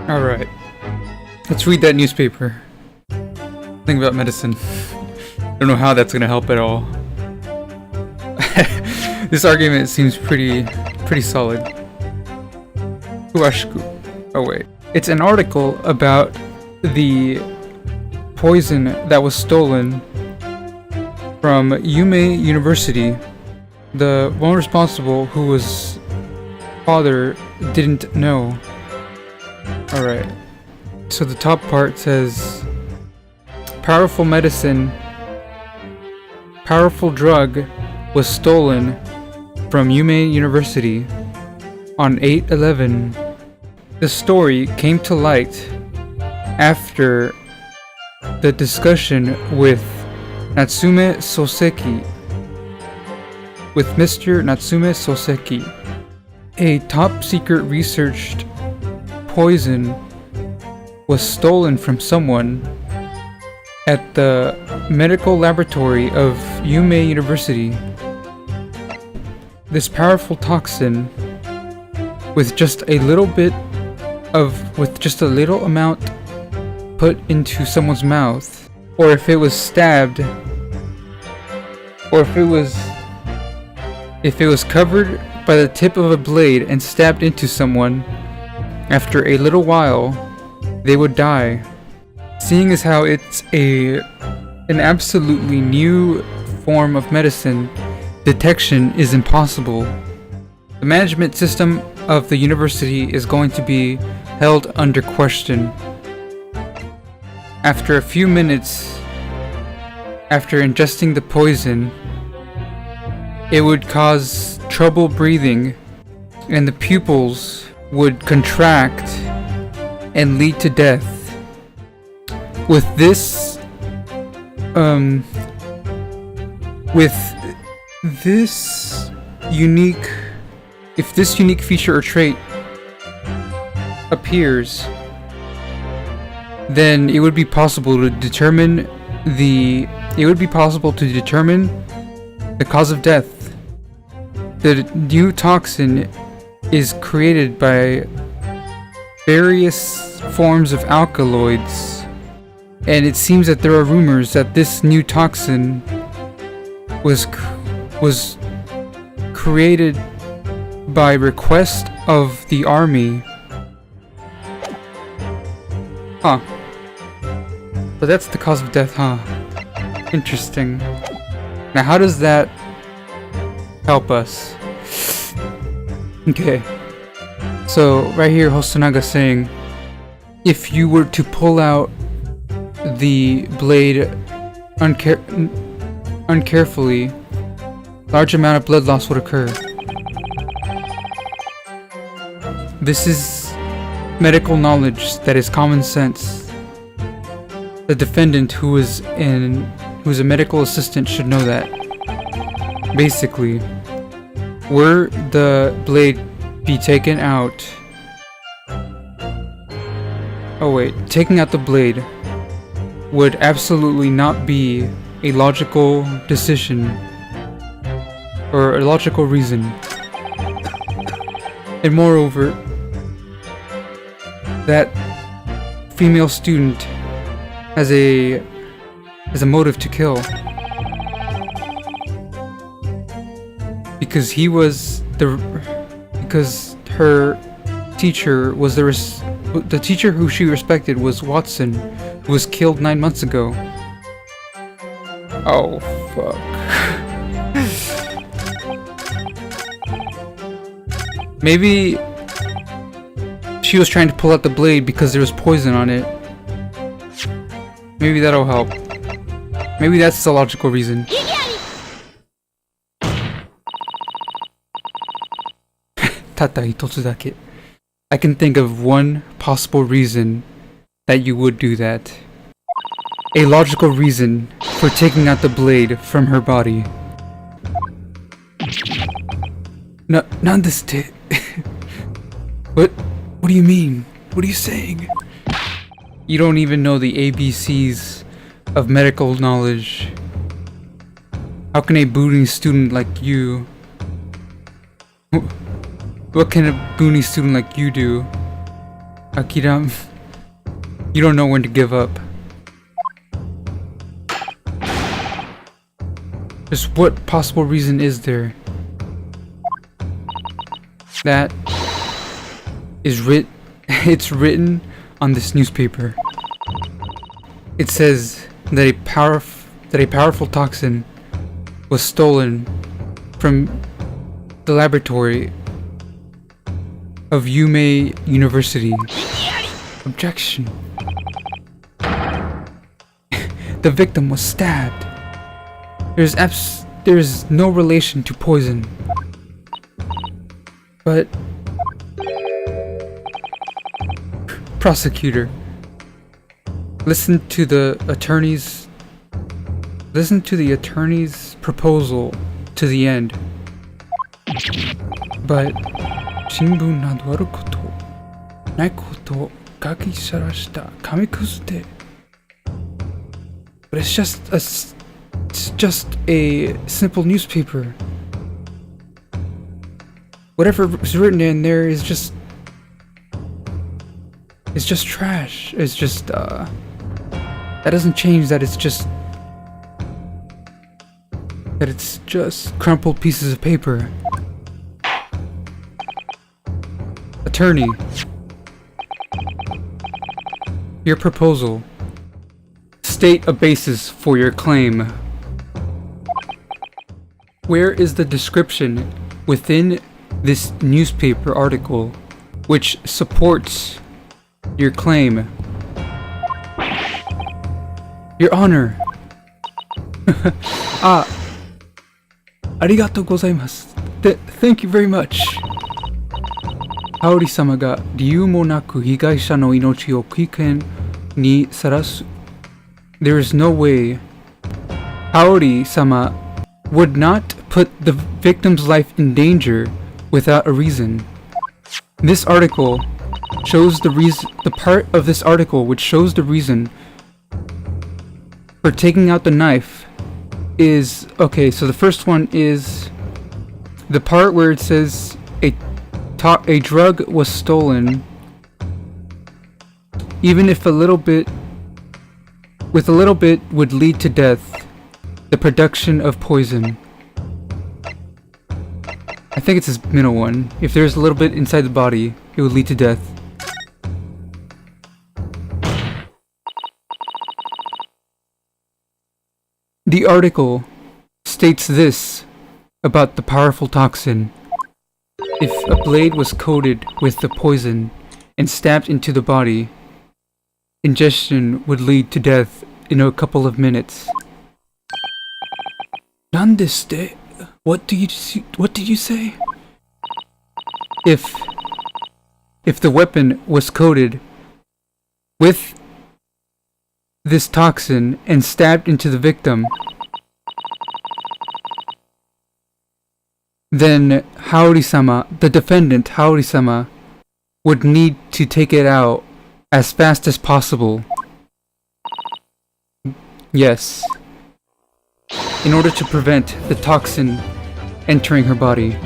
Alright. Let's read that newspaper. Think about medicine. I don't know how that's gonna help at all. This argument seems pretty solid. Oh wait. It's an article about the poison that was stolen from Yume University. The one responsible, who was father, didn't know. Alright. So the top part says, powerful drug was stolen from Yume University on 8/11. The story came to light after the discussion with Natsume Soseki. With Mr. Natsume Soseki, a top-secret researched poison was stolen from someone at the medical laboratory of Yume University. This powerful toxin, with just a little amount put into someone's mouth, or if it was stabbed, or if it was covered by the tip of a blade and stabbed into someone, after a little while, they would die. Seeing as how it's an absolutely new form of medicine, detection is impossible. The management system of the university is going to be held under question. After a few minutes after ingesting the poison, it would cause trouble breathing, and the pupils would contract and lead to death. With this unique feature or trait appears, then it would be possible to determine the cause of death. The new toxin is created by various forms of alkaloids, and it seems that there are rumors that this new toxin was created by request of the army. Huh. But that's the cause of death, huh? Interesting. Now how does that help us? Okay. So right here Hosonaga saying, if you were to pull out the blade uncarefully, large amount of blood loss would occur. This is medical knowledge that is common sense. The defendant, who is a medical assistant, should know that. Basically, were the blade be taken out... Oh wait, taking out the blade would absolutely not be a logical decision or a logical reason. And moreover, that female student has a motive to kill, because her teacher was the teacher who she respected was Watson, who was killed 9 months ago. Oh fuck. Maybe she was trying to pull out the blade because there was poison on it. Maybe that'll help. Maybe that's the logical reason. Tata hitotsu dake. I can think of one possible reason that you would do that. A logical reason for taking out the blade from her body. No, nandeste. What do you mean? What are you saying? You don't even know the ABCs of medical knowledge. How can a boony student like you... What can a boony student like you do? Akiram, you don't know when to give up. Just what possible reason is there that is it's written on this newspaper? It says that a powerful toxin was stolen from the laboratory of Yume University. Objection. The victim was stabbed. There's no relation to poison. But prosecutor, listen to the attorney's proposal to the end. But Shinbun na waru koto nai koto kaki sarashita kamikuzu de. But it's just a simple newspaper. Whatever is written in there is just trash. It's just that doesn't change that it's just crumpled pieces of paper. Attorney, your proposal. State a basis for your claim. Where is the description within this newspaper article which supports your claim? Your Honor. Arigatou gozaimasu. Thank you very much. Haori-sama ga ryu mo naku higaisha no inochi o kiken ni sarasu. There is no way Haori-sama would not put the victim's life in danger without a reason. This article shows the part of this article which shows the reason for taking out the knife is, okay, so the first one is the part where it says a drug was stolen, even if with a little bit would lead to death, the production of poison. I think it's this middle one. If there's a little bit inside the body, it would lead to death. The article states this about the powerful toxin. If a blade was coated with the poison and stabbed into the body, ingestion would lead to death in a couple of minutes. Nandeste? What did you say? If the weapon was coated with this toxin and stabbed into the victim, then Haori-sama, the defendant Haori-sama, would need to take it out as fast as possible. Yes. In order to prevent the toxin entering her body.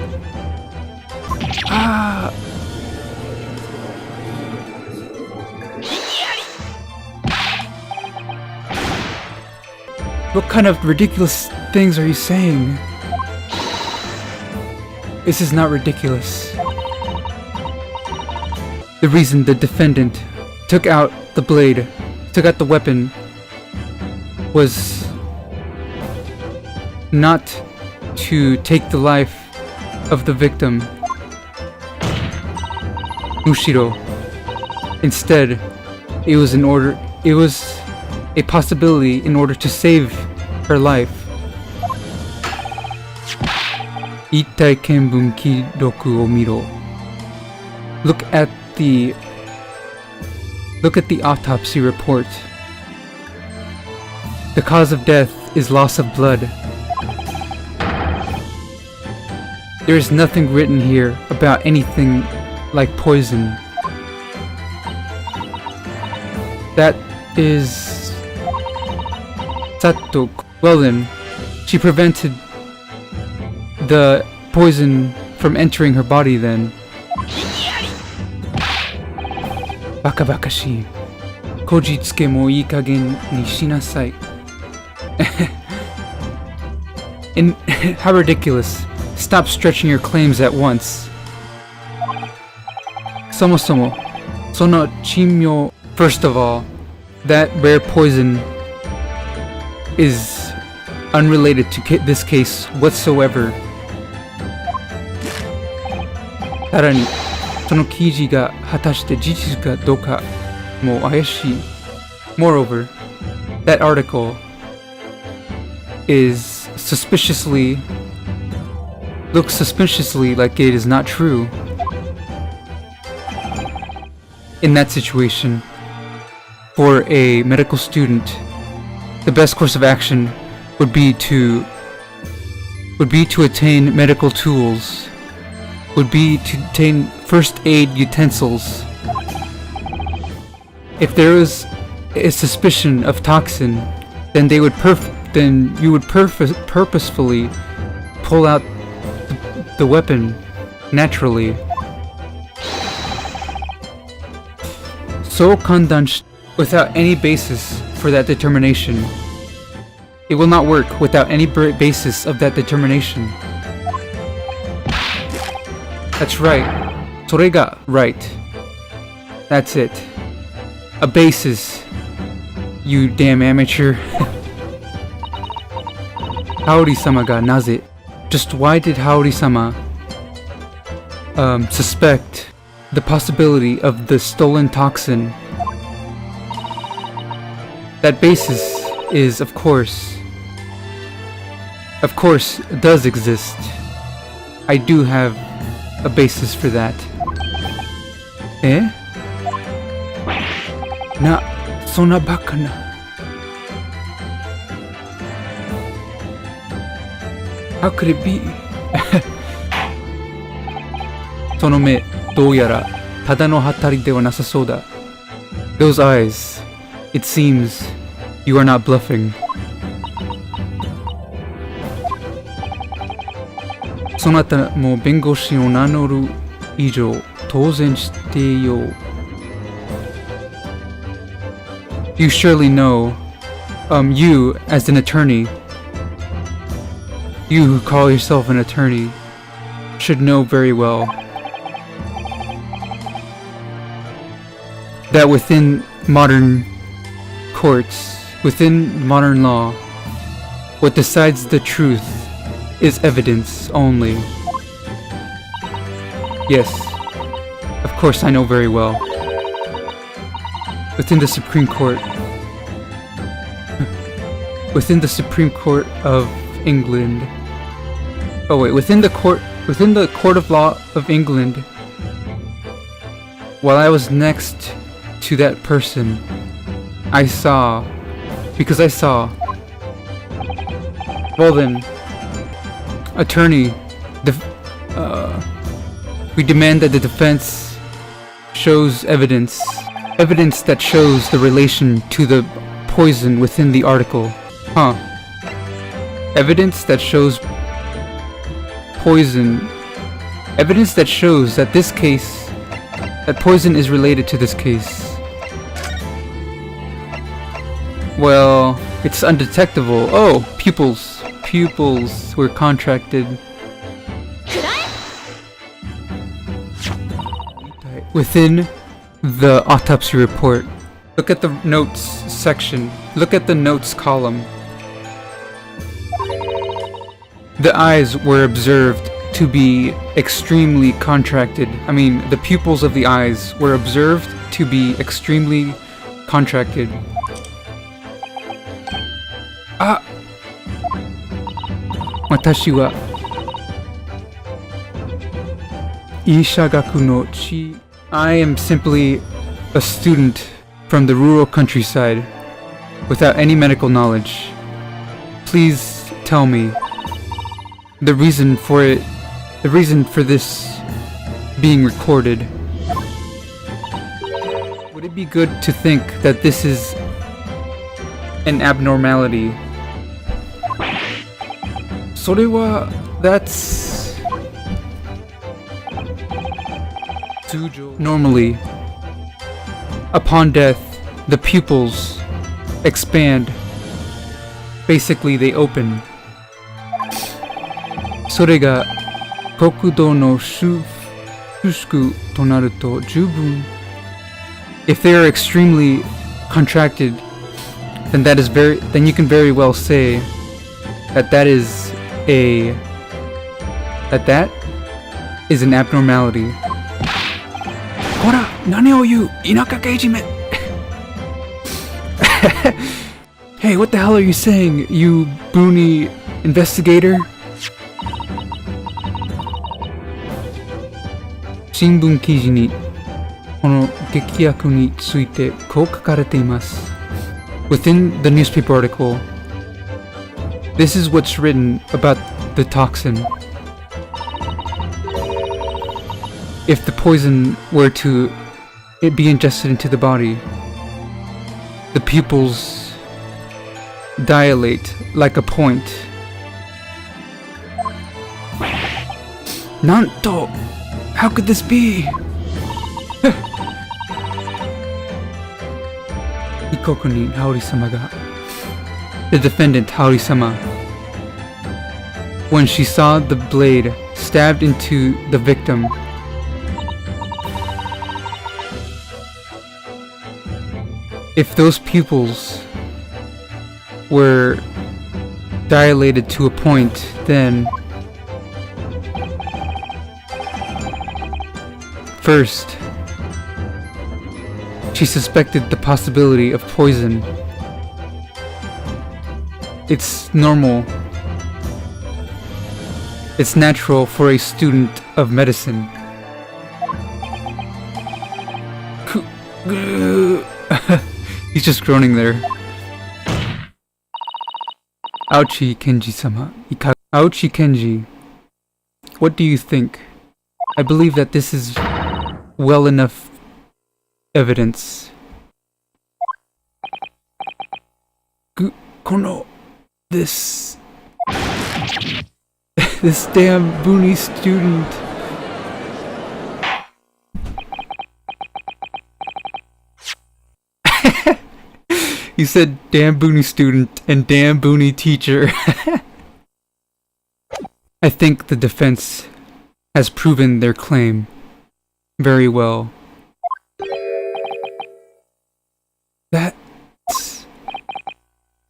What kind of ridiculous things are you saying? This is not ridiculous. The reason the defendant took out the blade, took out the weapon, was not to take the life of the victim, Mushiro. Instead, it was a possibility in order to save her life. Ittai Kenbun Kidoku o Miro. Look at the autopsy report. The cause of death is loss of blood. There is nothing written here about anything like poison. That is Sato. Well then, she prevented the poison from entering her body then. Baka bakashi. Kojitsuke mo ii kagen ni shinasai. And how ridiculous. Stop stretching your claims at once. Somosomo, sono chimyo. First of all, that rare poison is unrelated to this case whatsoever. さらに、その記事が果たして事実かどうかも怪しい。Moreover, that article looks suspiciously like it is not true. In that situation, for a medical student, the best course of action would be to attain medical tools, would be to obtain first aid utensils. If there was a suspicion of toxin, then you would purposefully pull out the weapon naturally. So kandan without any basis for that determination. It will not work without any basis of that determination. That's right. それが right. That's it. A basis. You damn amateur. Haori-sama ga naze? Just why did Haori-sama suspect the possibility of the stolen toxin? That basis is, of course, does exist. I do have a basis for that. Eh? Na, sona baka na. How could it be? その目、どうやらただのはたりではなさそうだ。Those eyes, it seems you are not bluffing. そなたも弁護士を名乗る以上当然してよ。You surely know, you as an attorney, you who call yourself an attorney, should know very well that within modern courts, within modern law, what decides the truth is evidence only. Yes, of course I know very well. Within the Supreme Court, of England. Oh wait, within the court of law of England. While I was next to that person, I saw. Well then, attorney, we demand that the defense shows evidence that shows the relation to the poison within the article. Huh. Evidence that shows poison. Evidence that shows that that poison is related to this case. Well, it's undetectable. Oh, pupils were contracted. Within the autopsy report, look at the notes section. Look at the notes column. The eyes were observed to be extremely contracted. I mean, the pupils of the eyes were observed to be extremely contracted. Ah! Watashi wa Ishagaku no chi. I am simply a student from the rural countryside without any medical knowledge. Please tell me the reason for this being recorded. Would it be good to think that this is an abnormality? それは that's normally Upon death, the pupils expand. Basically, they open. それが国土の収縮となると十分 If they are extremely contracted, then then you can very well say that that is an abnormality. ほら、何を言う、田舎刑事め。Hey, what the hell are you saying, you boony investigator? 新聞記事にこの劇薬についてこう書かれています。Within the newspaper article, this is what's written about the toxin. If the poison were to be ingested into the body, the pupils dilate like a point. なんと How could this be? 被告人ハオリ様が The defendant Haori-sama, when she saw the blade stabbed into the victim, if those pupils were dilated to a point, then first, she suspected the possibility of poison. It's normal. It's natural for a student of medicine. He's just groaning there. Ouchie Kenji-sama. Ouchie Kenji. What do you think? I believe that this is well enough evidence. Kono, this damn boony student. He said damn boony student and damn boony teacher. I think the defense has proven their claim very well. That's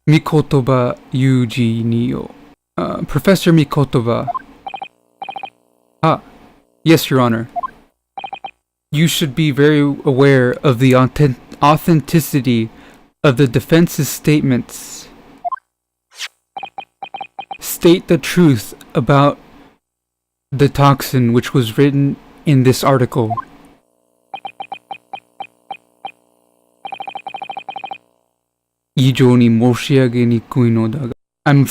Mikotoba Yuji Nio. Professor Mikotoba. Ah, yes, Your Honor. You should be very aware of the authenticity of the defense's statements. State the truth about the toxin which was written in this article. I'm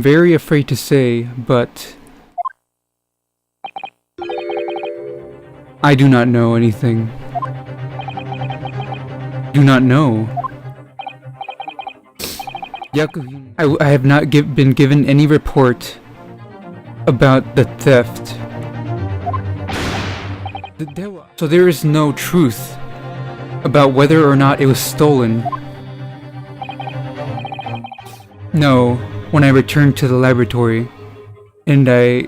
very afraid to say, but I do not know anything. Do not know. I have not been given any report about the theft. So there is no truth about whether or not it was stolen. No, when I returned to the laboratory and I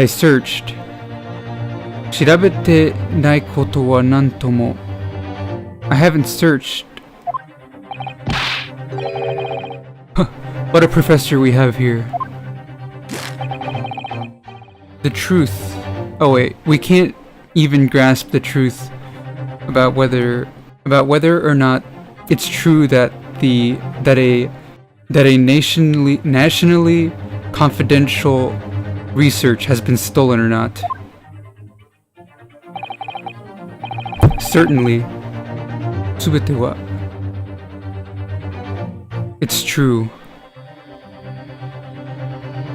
searched. 調べてないことはなんとも I haven't searched. What a professor we have here. The truth. Oh wait, we can't even grasp the truth about whether or not it's true that a nationally confidential research has been stolen or not. Certainly. 全ては It's true.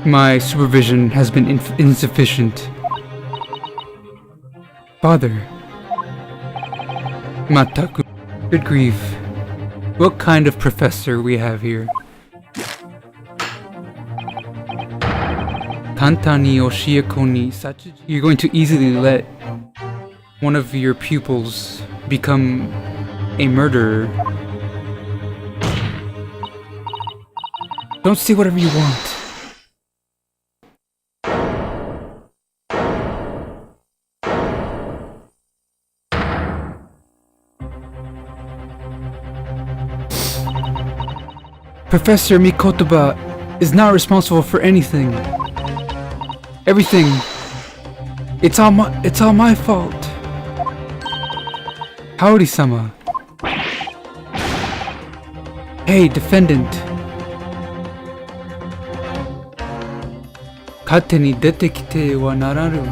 My supervision has been insufficient. Father. Mataku. Good grief. What kind of professor we have here? Kantani Oshieko ni Sachi. You're going to easily let one of your pupils become a murderer. Don't say whatever you want. Professor Mikotoba is not responsible for anything. Everything. It's all my fault. Haori-sama. Hey, defendant. Kate ni dete kite wa nararu.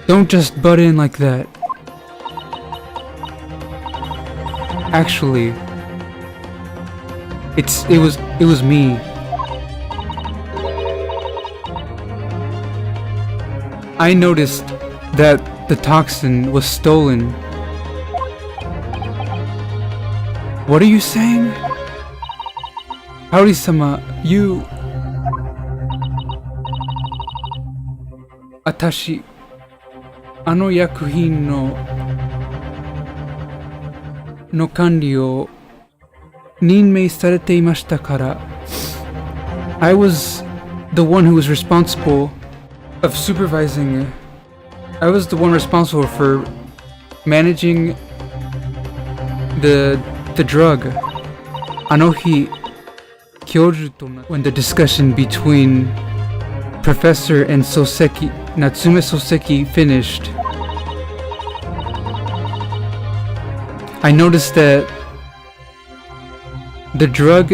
Don't just butt in like that. Actually, it was me. I noticed that the toxin was stolen. What are you saying? Haori-sama, you... Atashi... Ano yakuhin no kanri o ninmei sarete imashita kara. I was the one who was responsible of supervising. I was the one responsible for managing the drug. Anohi Kyoju to when the discussion between Professor and Natsume Soseki finished, I noticed that the drug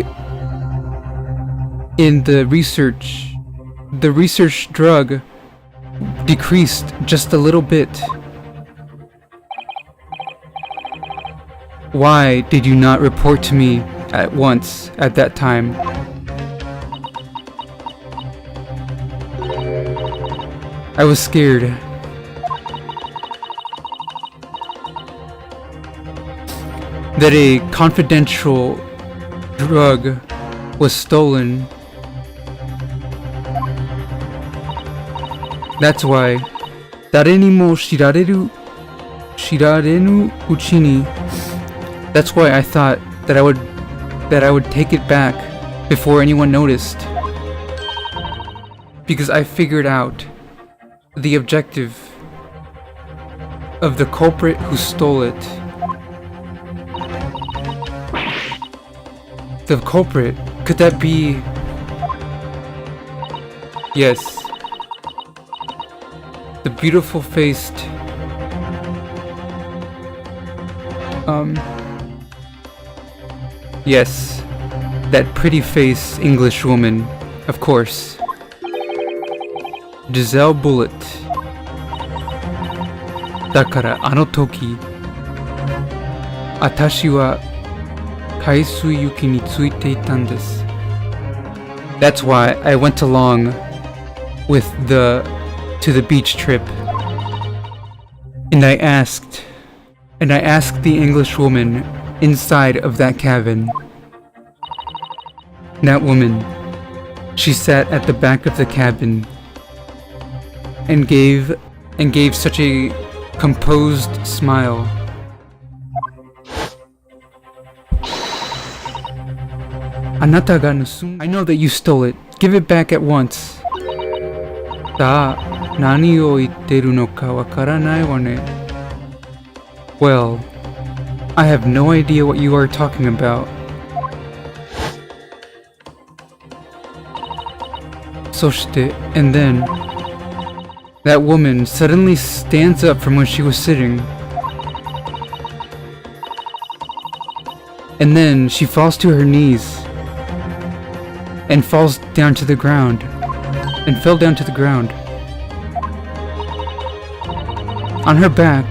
in the research drug decreased just a little bit. Why did you not report to me at once at that time? I was scared. That a confidential drug was stolen. That's why. Dare ni mo shirarenu uchi ni. That's why I thought that I would take it back before anyone noticed. Because I figured out the objective of the culprit who stole it. The culprit, could that be... Yes. The beautiful faced... Yes. That pretty faced English woman, of course. Giselle Bullet. Dakara ano toki, atashi wa kaisui yuki ni tsuite itan desu. That's why I went along with to the beach trip. And I asked the English woman inside of that cabin. That woman, she sat at the back of the cabin and gave such a composed smile. Anata ga nusum. I know that you stole it. Give it back at once. Sa, nani o itteru no ka wakaranai wa ne. Well, I have no idea what you are talking about. Soshite, and then that woman suddenly stands up from where she was sitting. And then she falls to her knees and falls down to the ground and fell down to the ground. On her back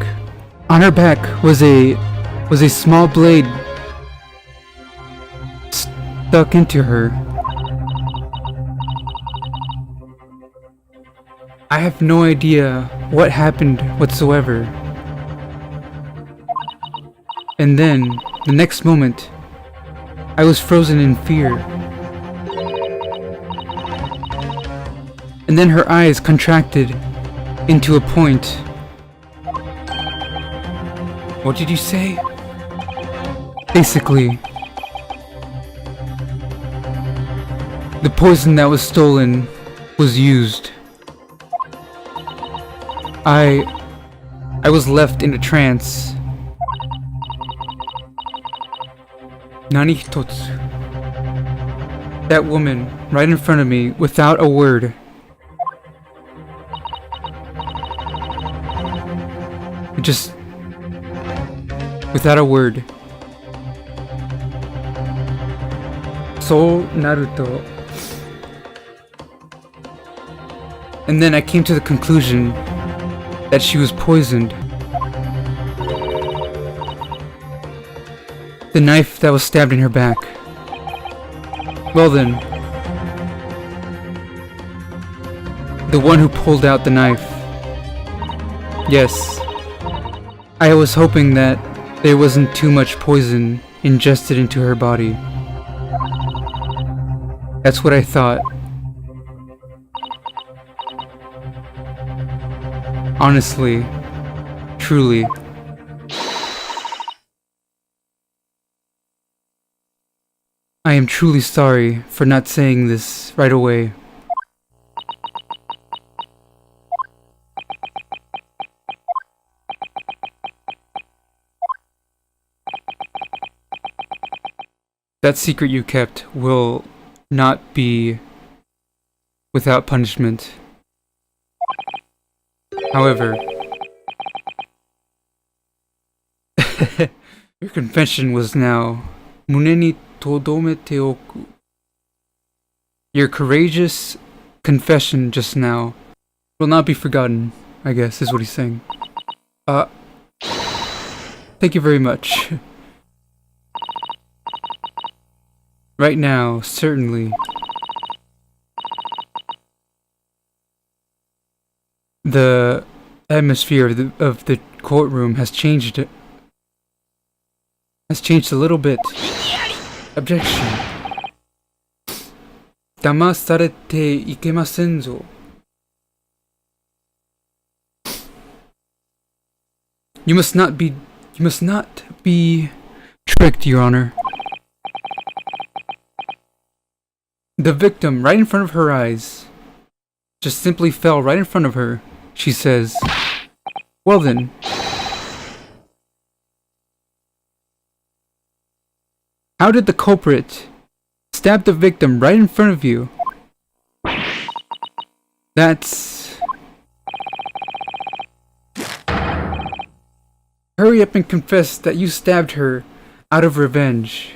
was a small blade stuck into her. I have no idea what happened whatsoever. And then, the next moment, I was frozen in fear. And then her eyes contracted, into a point. What did you say? Basically, the poison that was stolen was used. I was left in a trance. Nani hitotsu. That woman, right in front of me, without a word. Just without a word. So Naruto. And then I came to the conclusion that she was poisoned. The knife that was stabbed in her back. Well then, the one who pulled out the knife. Yes, I was hoping that there wasn't too much poison ingested into her body. That's what I thought. Honestly, truly. I am truly sorry for not saying this right away. That secret you kept will not be without punishment. However, your confession was now mune ni todomete oku. Your courageous confession just now will not be forgotten, I guess is what he's saying. Thank you very much. Right now, certainly, the atmosphere of the courtroom has changed. Has changed a little bit. Objection. Damasarete ikemasen zo. You must not be tricked, Your Honor. The victim, right in front of her eyes, just simply fell right in front of her. She says, well then, how did the culprit stab the victim right in front of you? That's... Hurry up and confess that you stabbed her out of revenge.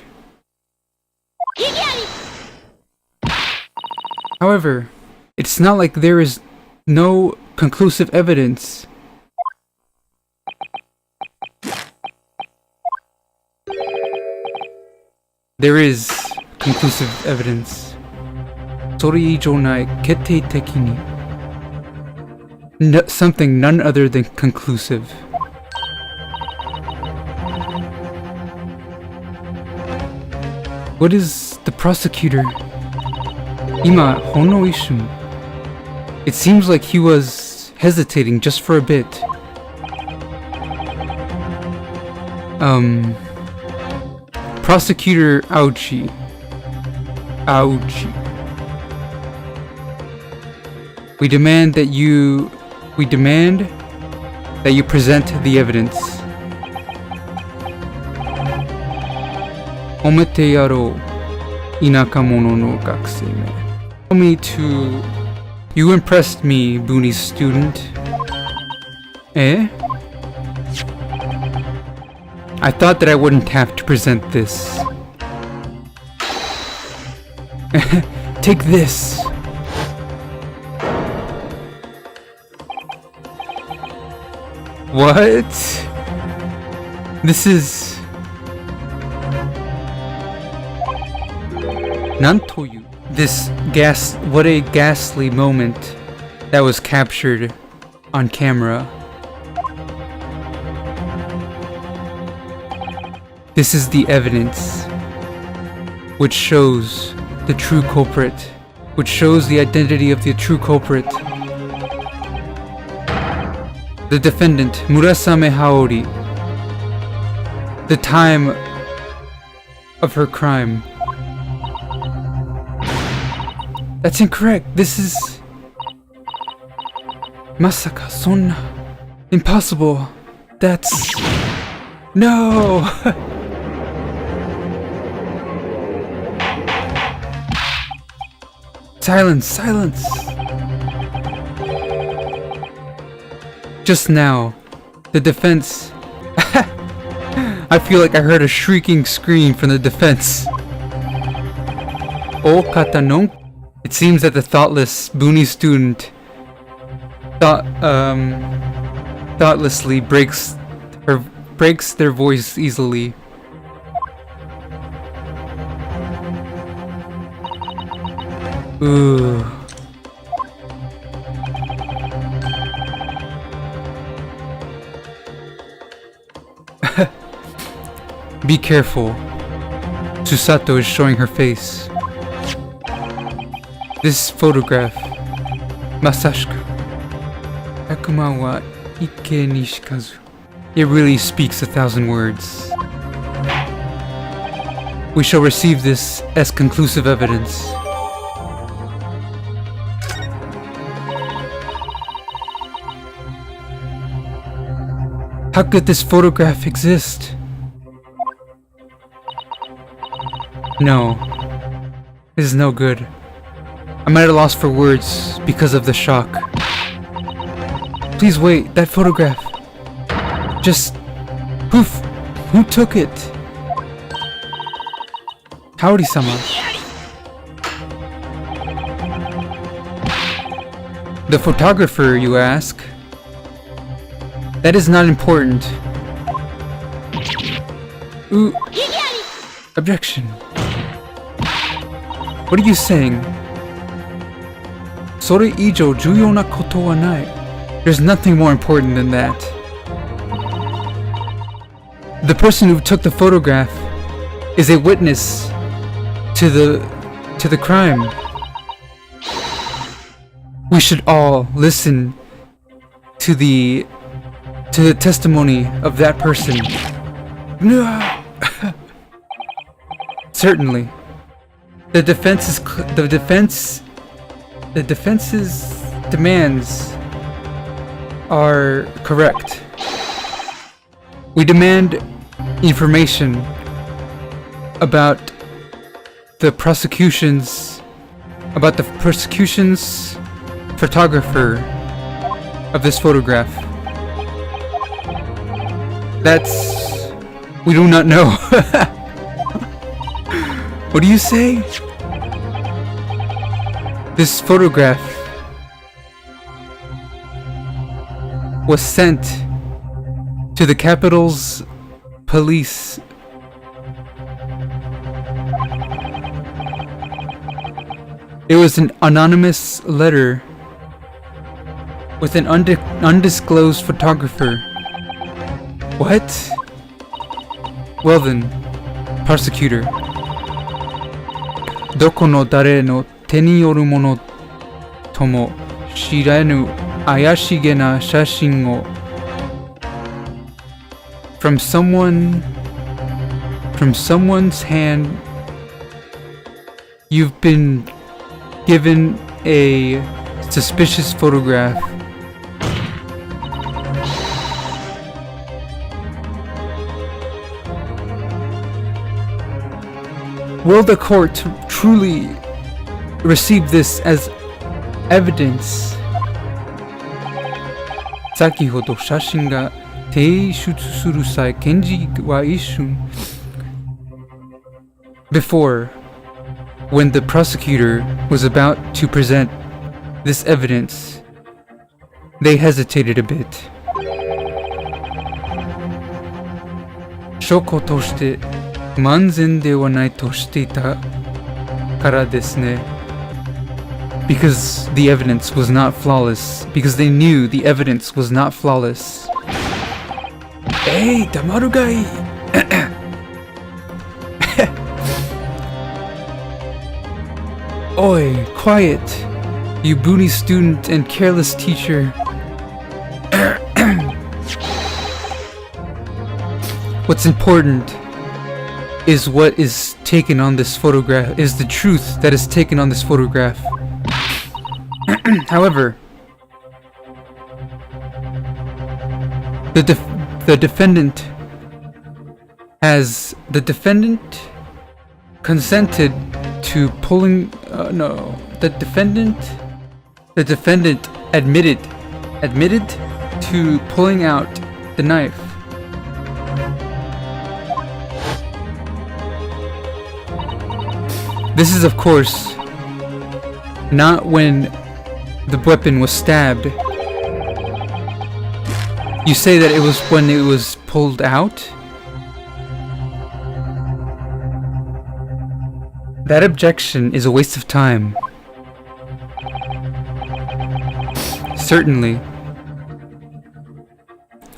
However, it's not like there is no conclusive evidence. There is conclusive evidence. Sori ijonai kete tekini. Something none other than conclusive. What is the prosecutor? Ima hono ishun. It seems like he was hesitating just for a bit. Prosecutor Aochi. We demand that you present the evidence. Omete yaro inakamono no gakusei me. Tell me to... You impressed me, Booney's student. Eh? I thought that I wouldn't have to present this. Take this. What? This is... Nantoyu. What a ghastly moment that was captured on camera. This is the evidence which shows the true culprit, which shows the identity of the true culprit. the defendant, Murasame Haori, the time of her crime. That's incorrect. This is... Masaka, sonna... Impossible. That's... No! Silence, silence! Just now, the defense... I feel like I heard a shrieking scream from the defense. O katanon? It seems that the thoughtless Buni student thoughtlessly breaks their voice easily. Ooh. Be careful. Susato is showing her face. This photograph. Masashika. Akuma wa ikke ni shikazu. It really speaks 1,000 words. We shall receive this as conclusive evidence. How could this photograph exist? No. This is no good. I'm at a loss for words because of the shock. Please wait, that photograph. Just... Who took it? Haori-sama. The photographer, you ask? That is not important. Ooh. Objection. What are you saying? Sore ijo juyou na koto wa nai. There's nothing more important than that. The person who took the photograph is a witness to the crime. We should all listen to the testimony of that person. Certainly. The defense's demands are correct. We demand information about the prosecution's photographer of this photograph. We do not know. What do you say? This photograph was sent to the capital's police. It was an anonymous letter with an undisclosed photographer. What? Well then, prosecutor. Doko no dare no te ni yoru mono tomo shiranu ayashige na shashin o from someone's hand. You've been given a suspicious photograph. Will the court truly receive this as evidence? Sakihodo shashin ga teishutsu suru sai kenji wa ishun. Before, when the prosecutor was about to present this evidence, they hesitated a bit. Shoko to shite manzen de wa nai to shiteita kara desu ne. Because the evidence was not flawless. Because they knew the evidence was not flawless. Hey, tamaru gai! Oi, quiet! You booty student and careless teacher. What's important is what is taken on this photograph, is the truth that is taken on this photograph. However, the defendant consented to pulling, the defendant admitted to pulling out the knife. This is, of course, not when the weapon was stabbed. You say that it was when it was pulled out? That objection is a waste of time. Certainly.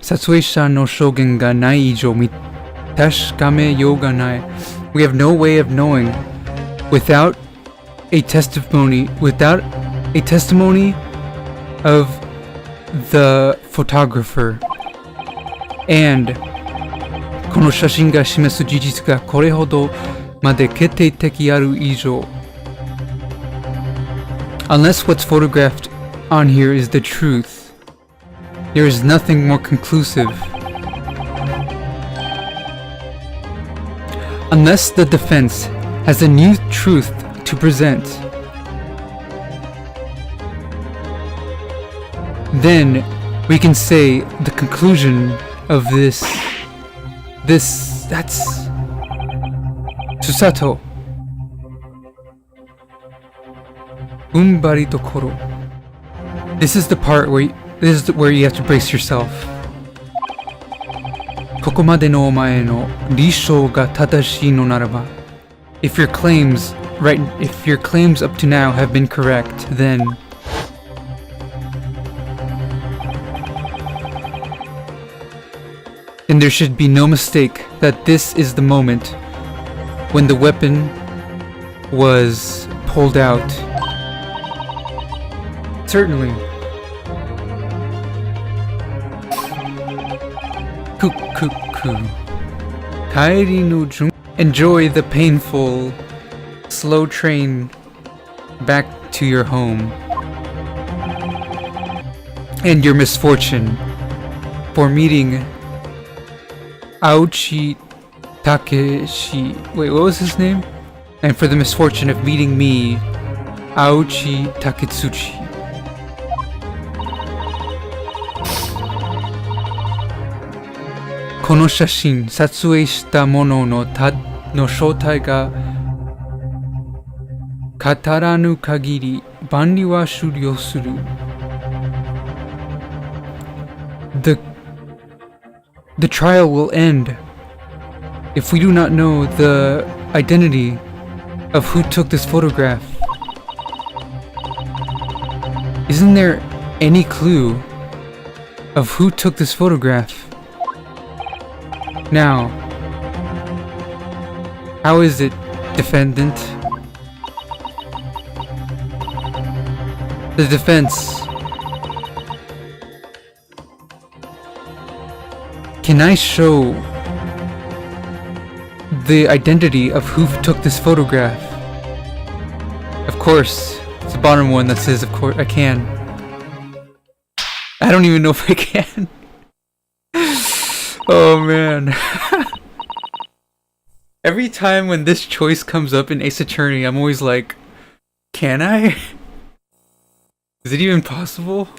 Satsuisha no shogen ga nai ijo mitashikame you ga nai. We have no way of knowing without a testimony of the photographer. And kono shashin ga shimesu jijitsu ga kore hodo made kettei teki aru ijo. Unless what's photographed on here is the truth, there is nothing more conclusive. Unless the defense has a new truth to present, then we can say the conclusion of this that's Susato Umbari Tokoro. This is the part where you have to brace yourself. Kokomade no omae no rishou ga tadashii no naraba. If your claims up to now have been correct, then there should be no mistake that this is the moment when the weapon was pulled out. Certainly. Kairi no jun. Enjoy the painful, slow train back to your home. And your misfortune for meeting Aochi Takeshi. Wait, what was his name? And for the misfortune of meeting me, Aochi Taketsuchi. Kono shashin satsue shita mono no shoutai ga kataranu kagiri banri wa shuryo suru. The trial will end if we do not know the identity of who took this photograph. Isn't there any clue of who took this photograph? Now, how is it, defendant? The defense. Can I show the identity of who took this photograph? Of course, it's the bottom one that says, of course, I can. I don't even know if I can. Oh man. Every time when this choice comes up in Ace Attorney, I'm always like, can I? Is it even possible?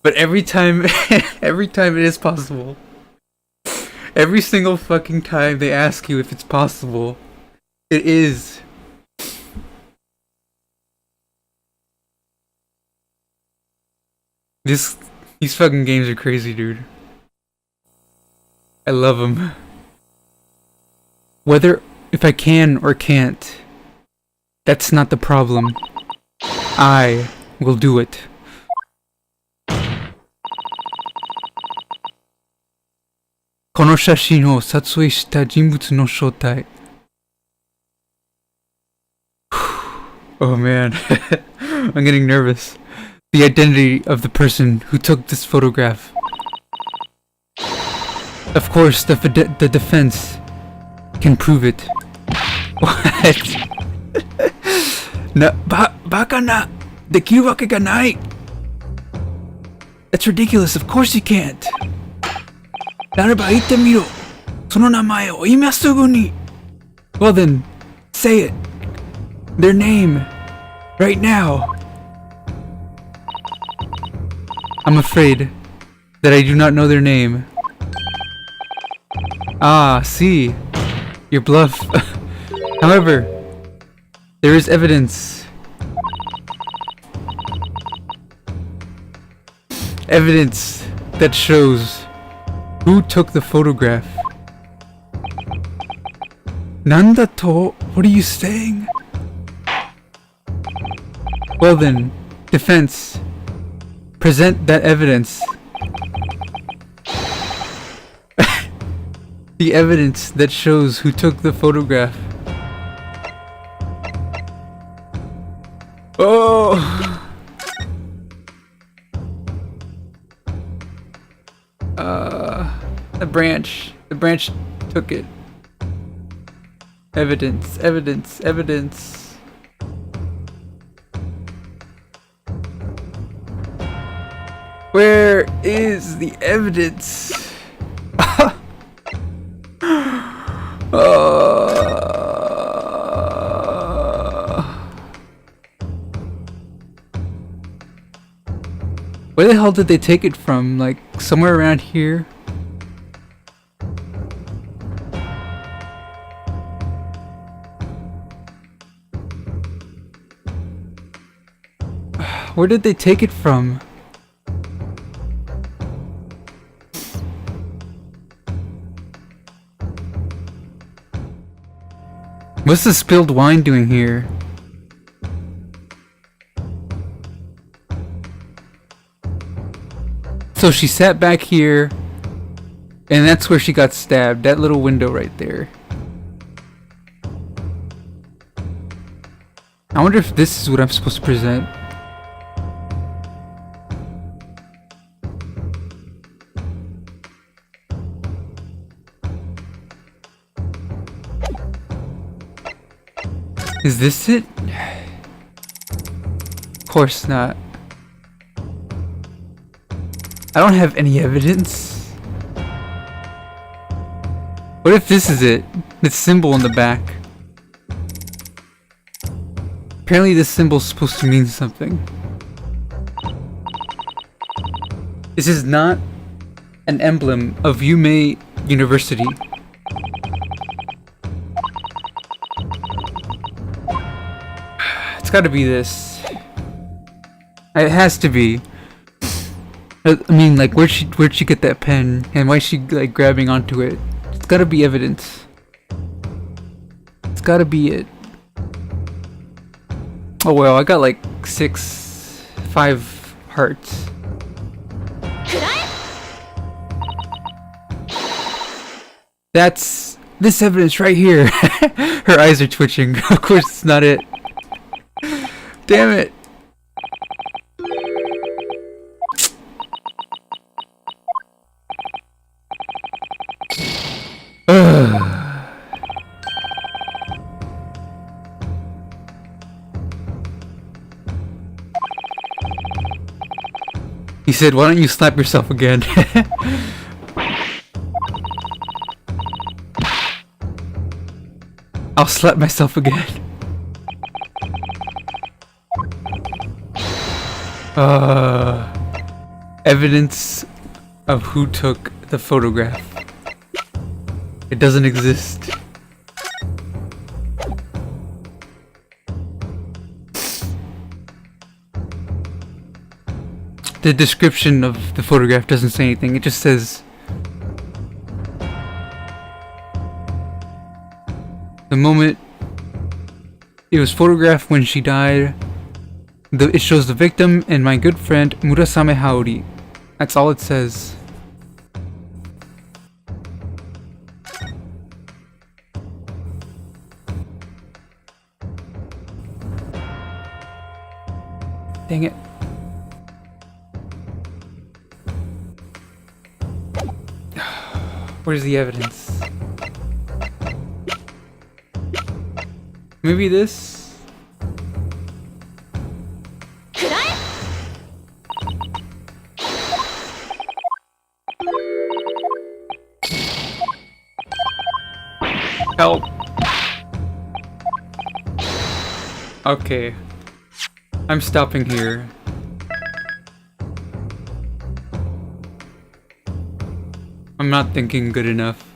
But every time it is possible. Every single fucking time they ask you if it's possible, it is. These fucking games are crazy, dude. I love them. Whether if I can or can't, that's not the problem. I will do it. Kono shashin o satsue shita jinbutsu no shoutai. Oh man, I'm getting nervous. The identity of the person who took this photograph. Of course, the defense can prove it. What? Na, baka na! Dekiru wake ga nai! That's ridiculous, of course you can't! Nareba itte miro! Sono namae o ima sugu ni! Well then, say it! Their name! Right now! I'm afraid that I do not know their name. Ah, see. Your bluff. However, there is evidence. Evidence that shows who took the photograph. Nanda to? What are you saying? Well then, defense. Present that evidence. The evidence that shows who took the photograph. Oh! The branch. The branch took it. Evidence, evidence, evidence. Where is the evidence? Where the hell did they take it from? Like, somewhere around here? Where did they take it from? What's the spilled wine doing here? So she sat back here, and that's where she got stabbed. That little window right there. I wonder if this is what I'm supposed to present. Is this it? Of course not. I don't have any evidence. What if this is it? This symbol on the back. Apparently this symbol's supposed to mean something. This is not an emblem of Yume University. It's gotta be this. It has to be. I mean, like, where'd she get that pen? And why is she, like, grabbing onto it? It's gotta be evidence. It's gotta be it. Oh well, I got like 5 hearts. That's this evidence right here. Her eyes are twitching. Of course it's not it. Damn it. He said, why don't you slap yourself again? I'll slap myself again. Evidence of who took the photograph. It doesn't exist. The description of the photograph doesn't say anything. It just says the moment it was photographed when she died. It shows the victim and my good friend Murasame Haori. That's all it says. Dang it. Where's the evidence? Maybe this? Help. Okay. I'm stopping here. I'm not thinking good enough.